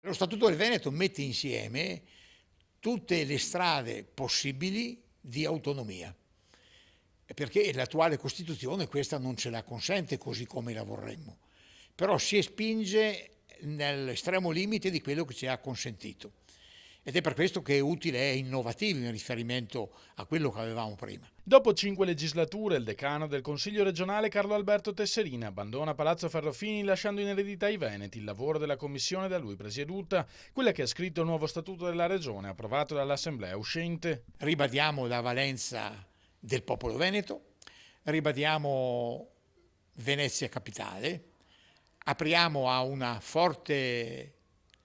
Lo Statuto del Veneto mette insieme tutte le strade possibili di autonomia, perché l'attuale Costituzione questa non ce la consente così come la vorremmo, però si spinge nell'estremo limite di quello che ci ha consentito. Ed è per questo che è utile e innovativo in riferimento a quello che avevamo prima. Dopo 5 legislature, il decano del Consiglio regionale Carlo Alberto Tesserina abbandona Palazzo Ferrofini lasciando in eredità ai Veneti il lavoro della commissione da lui presieduta, quella che ha scritto il nuovo statuto della regione approvato dall'Assemblea uscente. Ribadiamo la valenza del popolo veneto, ribadiamo Venezia capitale, apriamo a una forte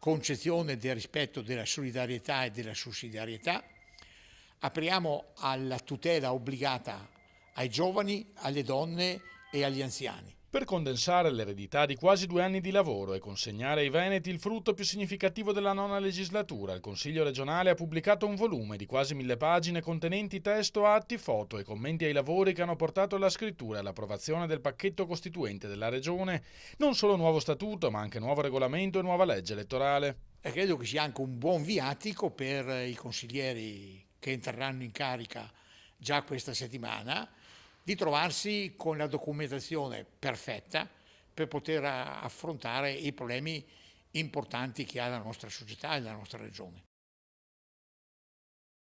concezione del rispetto della solidarietà e della sussidiarietà, apriamo alla tutela obbligata ai giovani, alle donne e agli anziani. Per condensare l'eredità di quasi 2 anni di lavoro e consegnare ai Veneti il frutto più significativo della nona legislatura, il Consiglio regionale ha pubblicato un volume di quasi 1000 pagine contenenti testo, atti, foto e commenti ai lavori che hanno portato alla scrittura e all'approvazione del pacchetto costituente della regione, non solo nuovo statuto ma anche nuovo regolamento e nuova legge elettorale. E credo che sia anche un buon viatico per i consiglieri che entreranno in carica già questa settimana, di trovarsi con la documentazione perfetta per poter affrontare i problemi importanti che ha la nostra società e la nostra regione.